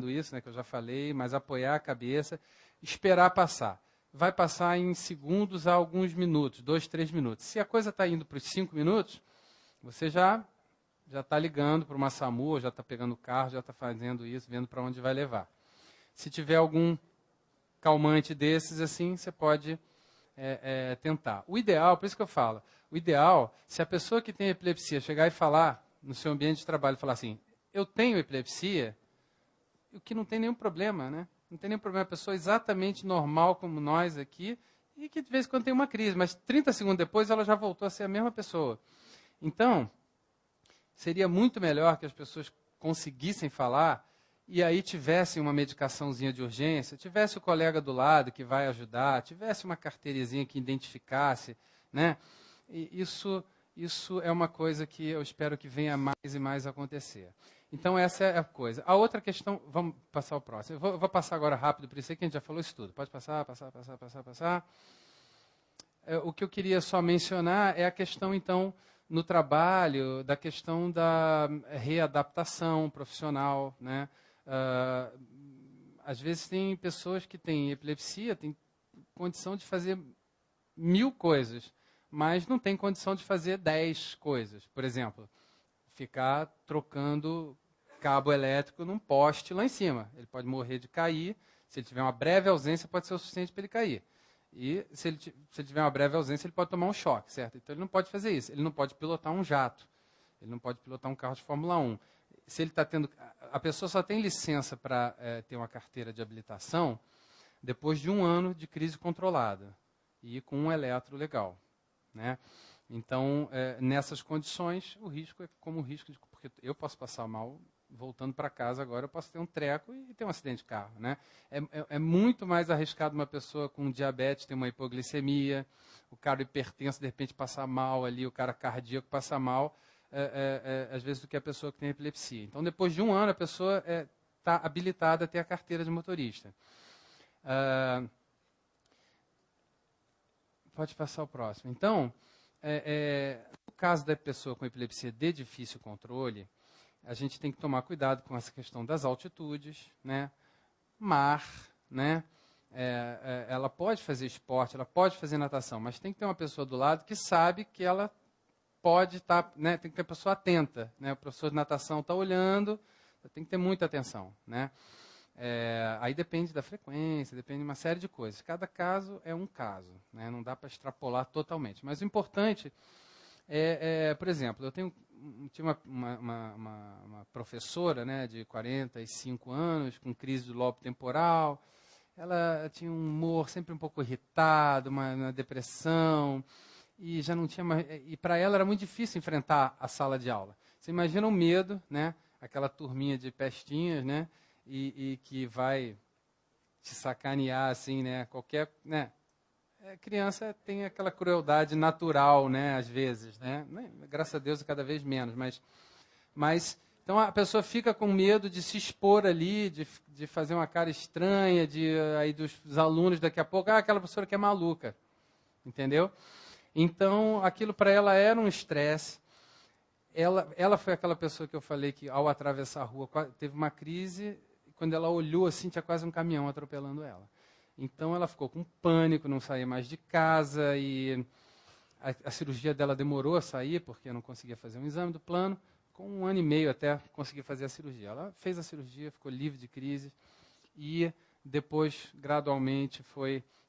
isso, né, que eu já falei, mas apoiar a cabeça, esperar passar. Vai passar em segundos a alguns minutos, 2, 3 minutos. Se a coisa está indo para os 5 minutos, você já está ligando para uma SAMU, já está pegando o carro, já está fazendo isso, vendo para onde vai levar. Se tiver algum calmante desses, assim, você pode tentar. O ideal, por isso que eu falo, o ideal, se a pessoa que tem epilepsia chegar e falar no seu ambiente de trabalho, falar assim, eu tenho epilepsia, o que não tem nenhum problema, né? Não tem nenhum problema, a pessoa exatamente normal como nós aqui, e que de vez em quando tem uma crise, mas 30 segundos depois ela já voltou a ser a mesma pessoa. Então, seria muito melhor que as pessoas conseguissem falar e aí tivessem uma medicaçãozinha de urgência, tivesse o colega do lado que vai ajudar, tivesse uma carteirizinha que identificasse, né? E isso é uma coisa que eu espero que venha mais e mais a acontecer. Então, essa é a coisa. A outra questão, vamos passar o próximo. Eu vou passar agora rápido, por isso que a gente já falou isso tudo. Pode passar. O que eu queria só mencionar é a questão, então, no trabalho, da questão da readaptação profissional, né? Às vezes tem pessoas que têm epilepsia, têm condição de fazer 1000 coisas, mas não tem condição de fazer 10 coisas. Por exemplo, ficar trocando cabo elétrico num poste lá em cima. Ele pode morrer de cair. Se ele tiver uma breve ausência, pode ser o suficiente para ele cair. E se ele tiver uma breve ausência, ele pode tomar um choque, certo? Então ele não pode fazer isso. Ele não pode pilotar um jato. Ele não pode pilotar um carro de Fórmula 1. Se ele está tendo, a pessoa só tem licença para ter uma carteira de habilitação depois de 1 ano de crise controlada e com um eletro legal, né? Então, nessas condições, o risco é como o risco de, porque eu posso passar mal voltando para casa agora, eu posso ter um treco e ter um acidente de carro, né? É muito mais arriscado uma pessoa com diabetes ter uma hipoglicemia, o cara hipertenso de repente passar mal ali, o cara cardíaco passar mal, às vezes do que a pessoa que tem epilepsia. Então, depois de 1 ano, a pessoa está habilitada a ter a carteira de motorista. Pode passar o próximo. Então, no caso da pessoa com epilepsia de difícil controle, a gente tem que tomar cuidado com essa questão das altitudes, né? Mar, né? Ela pode fazer esporte, ela pode fazer natação, mas tem que ter uma pessoa do lado que sabe que ela pode estar, né? Tem que ter uma pessoa atenta, né? O professor de natação está olhando, tem que ter muita atenção, né? Aí depende da frequência, depende de uma série de coisas. Cada caso é um caso, né? Não dá para extrapolar totalmente. Mas o importante por exemplo, eu tinha uma professora, né, de 45 anos, com crise do lobo temporal. Ela tinha um humor sempre um pouco irritado, uma depressão, e já não tinha mais, e para ela era muito difícil enfrentar a sala de aula. Você imagina o medo, né? Aquela turminha de pestinhas, né? E que vai te sacanear assim, né? Qualquer, né? Criança tem aquela crueldade natural, né? Às vezes, né? Graças a Deus, cada vez menos, mas então a pessoa fica com medo de se expor ali, de fazer uma cara estranha, aí dos alunos daqui a pouco, aquela professora que é maluca, entendeu? Então, aquilo para ela era um estresse. Ela foi aquela pessoa que eu falei que, ao atravessar a rua, teve uma crise, e quando ela olhou assim, tinha quase um caminhão atropelando ela. Então, ela ficou com pânico, não saía mais de casa, e a cirurgia dela demorou a sair, porque não conseguia fazer um exame do plano. Com 1 ano e meio até conseguir fazer a cirurgia. Ela fez a cirurgia, ficou livre de crise, e depois, gradualmente,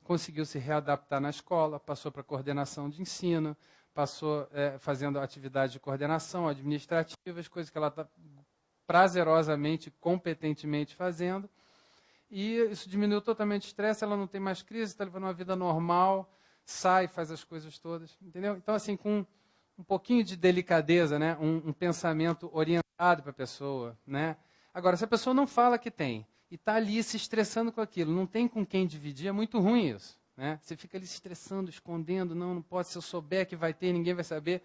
conseguiu se readaptar na escola, passou para coordenação de ensino, passou fazendo atividades de coordenação administrativas, coisas que ela está prazerosamente, competentemente fazendo. E isso diminuiu totalmente o estresse, ela não tem mais crise, está levando uma vida normal, sai, faz as coisas todas, entendeu? Então, assim, com um pouquinho de delicadeza, né? Um pensamento orientado para a pessoa, né? Agora, se a pessoa não fala que tem, e está ali se estressando com aquilo, não tem com quem dividir, é muito ruim isso, né? Você fica ali se estressando, escondendo, não pode, se eu souber que vai ter, ninguém vai saber.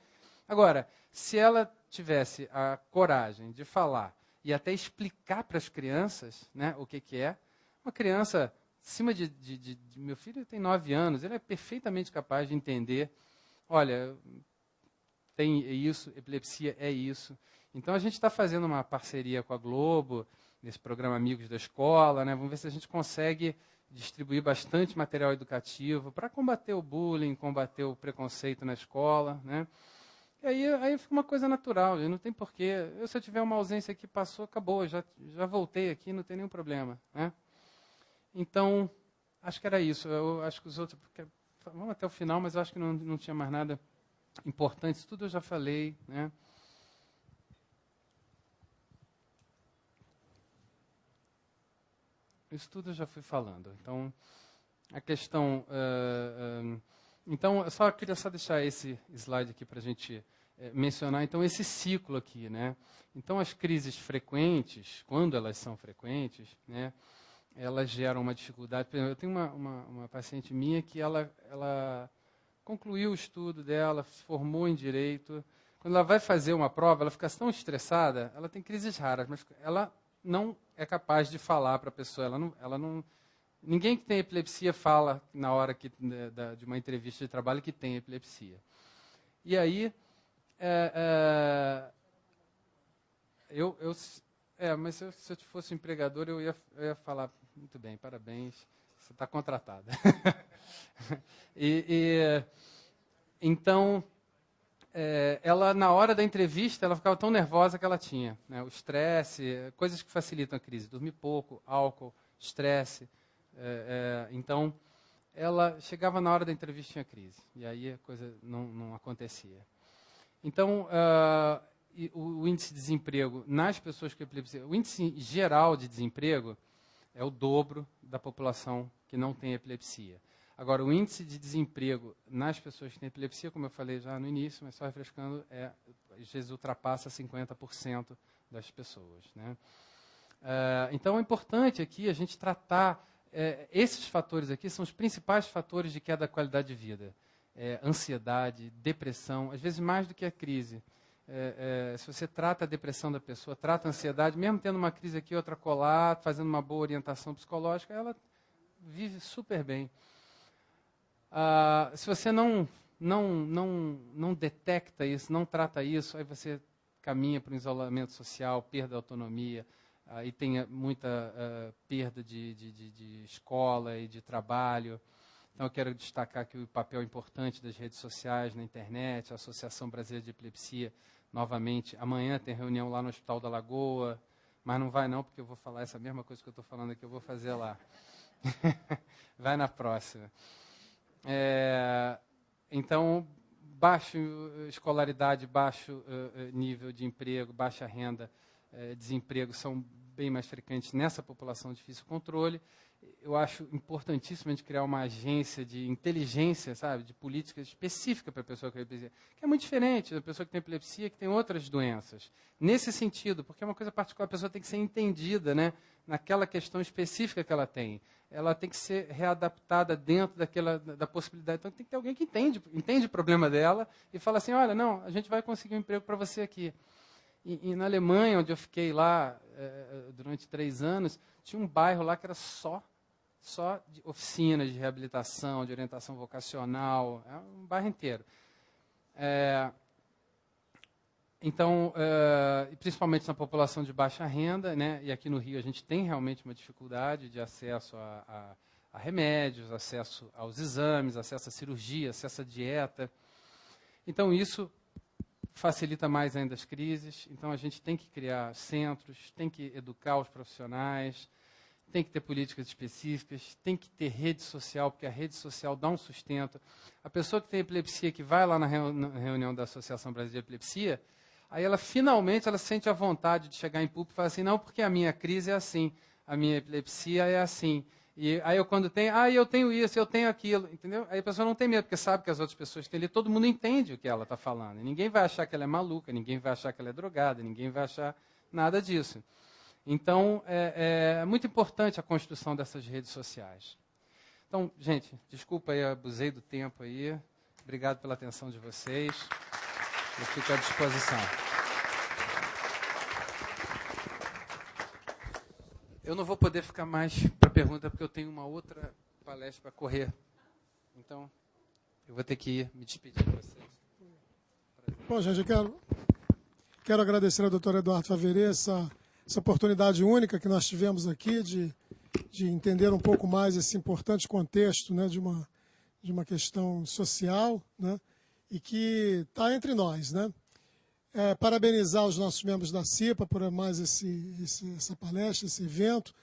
Agora, se ela tivesse a coragem de falar e até explicar para as crianças, né, o que é, uma criança acima de meu filho tem 9 anos, ele é perfeitamente capaz de entender, olha, tem isso, epilepsia é isso. Então a gente está fazendo uma parceria com a Globo, nesse programa Amigos da Escola, né? Vamos ver se a gente consegue distribuir bastante material educativo para combater o bullying, combater o preconceito na escola, né? E aí fica uma coisa natural, não tem porquê. Se eu tiver uma ausência aqui, passou, acabou, já voltei aqui, não tem nenhum problema, né? Então, acho que era isso. Eu acho que os outros... Vamos até o final, mas eu acho que não tinha mais nada importante. Isso tudo eu já falei, né? Isso tudo eu já fui falando. Então, a questão... então, eu só queria deixar esse slide aqui para a gente mencionar, então, esse ciclo aqui, né? Então, as crises frequentes, quando elas são frequentes, né, elas geram uma dificuldade. Por exemplo, eu tenho uma paciente minha que ela concluiu o estudo dela, se formou em Direito. Quando ela vai fazer uma prova, ela fica tão estressada, ela tem crises raras, mas ela não é capaz de falar para a pessoa. Ninguém que tem epilepsia fala na hora de uma entrevista de trabalho que tem epilepsia. E aí, mas se eu fosse um empregador, eu ia falar, muito bem, parabéns, você está contratada. Então, ela, na hora da entrevista, ela ficava tão nervosa que ela tinha, né, o estresse, coisas que facilitam a crise, dormir pouco, álcool, estresse. Então, ela chegava na hora da entrevista e tinha crise, e aí a coisa não acontecia. Então, o índice de desemprego nas pessoas com epilepsia, o índice geral de desemprego é o dobro da população que não tem epilepsia. Agora, o índice de desemprego nas pessoas que têm epilepsia, como eu falei já no início, mas só refrescando, às vezes ultrapassa 50% das pessoas, né? Então, é importante aqui a gente tratar, esses fatores aqui são os principais fatores de queda da qualidade de vida. Ansiedade, depressão, às vezes mais do que a crise. Se você trata a depressão da pessoa, trata a ansiedade, mesmo tendo uma crise aqui, outra colar, fazendo uma boa orientação psicológica, ela vive super bem. Se você não detecta isso, não trata isso, aí você caminha para o isolamento social, perda da autonomia, aí tem muita perda de escola e de trabalho. Então, eu quero destacar aqui o papel importante das redes sociais na internet, a Associação Brasileira de Epilepsia, novamente, amanhã tem reunião lá no Hospital da Lagoa, mas não vai não, porque eu vou falar essa mesma coisa que eu estou falando aqui, eu vou fazer lá. Vai na próxima. Então, baixa escolaridade, baixo nível de emprego, baixa renda, desemprego são bem mais frequentes nessa população de difícil controle. Eu acho importantíssimo a gente criar uma agência de inteligência, sabe, de política específica para a pessoa com epilepsia, que é muito diferente da pessoa que tem epilepsia, que tem outras doenças. Nesse sentido, porque é uma coisa particular, a pessoa tem que ser entendida, né, naquela questão específica que ela tem. Ela tem que ser readaptada dentro da possibilidade. Então, tem que ter alguém que entende o problema dela e fala assim, olha, não, a gente vai conseguir um emprego para você aqui. E na Alemanha, onde eu fiquei lá durante 3 anos, tinha um bairro lá que era só de oficinas de reabilitação, de orientação vocacional, um bairro inteiro. Então, principalmente na população de baixa renda, né, e aqui no Rio a gente tem realmente uma dificuldade de acesso a remédios, acesso aos exames, acesso à cirurgia, acesso à dieta. Então, isso facilita mais ainda as crises. Então, a gente tem que criar centros, tem que educar os profissionais, tem que ter políticas específicas, tem que ter rede social, porque a rede social dá um sustento. A pessoa que tem epilepsia, que vai lá na reunião da Associação Brasileira de Epilepsia, aí ela finalmente sente a vontade de chegar em público e falar assim, não, porque a minha crise é assim, a minha epilepsia é assim. E aí quando tem, eu tenho isso, eu tenho aquilo, entendeu? Aí a pessoa não tem medo, porque sabe que as outras pessoas têm ali, todo mundo entende o que ela está falando. Ninguém vai achar que ela é maluca, ninguém vai achar que ela é drogada, ninguém vai achar nada disso. Então, é muito importante a construção dessas redes sociais. Então, gente, desculpa aí, abusei do tempo aí. Obrigado pela atenção de vocês. Eu fico à disposição. Eu não vou poder ficar mais para pergunta, porque eu tenho uma outra palestra para correr. Então, eu vou ter que me despedir de vocês. Bom, gente, eu quero agradecer ao doutor Eduardo Faveret essa essa oportunidade única que nós tivemos aqui de entender um pouco mais esse importante contexto, né, de uma questão social, né, e que está entre nós, né? Parabenizar os nossos membros da CIPA por mais essa palestra, esse evento,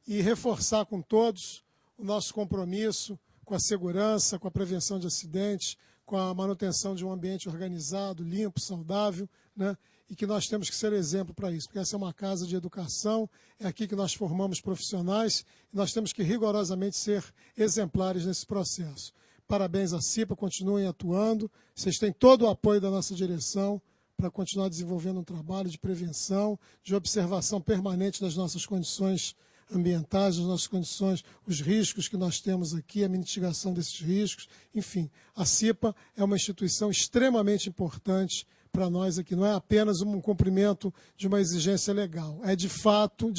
e reforçar com todos o nosso compromisso com a segurança, com a prevenção de acidentes, com a manutenção de um ambiente organizado, limpo, saudável, né? E que nós temos que ser exemplo para isso, porque essa é uma casa de educação, é aqui que nós formamos profissionais, e nós temos que rigorosamente ser exemplares nesse processo. Parabéns à CIPA, continuem atuando, vocês têm todo o apoio da nossa direção para continuar desenvolvendo um trabalho de prevenção, de observação permanente das nossas condições ambientais, das nossas condições, os riscos que nós temos aqui, a mitigação desses riscos. Enfim, a CIPA é uma instituição extremamente importante para nós aqui. Não é apenas um cumprimento de uma exigência legal. É, de fato,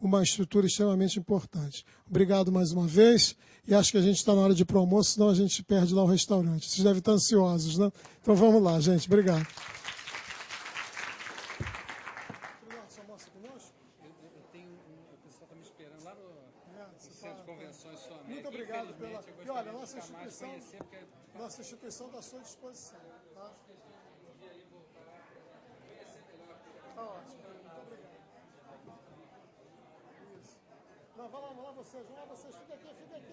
uma estrutura extremamente importante. Obrigado mais uma vez. E acho que a gente está na hora de ir para o almoço, senão a gente perde lá o restaurante. Vocês devem estar ansiosos, né? Então vamos lá, gente. Obrigado. Muito obrigado pela... E olha, nossa instituição está à sua disposição. Tá? Tá ótimo. Muito obrigado. Isso. Não, vamos lá vocês. Fica aqui, fica aqui.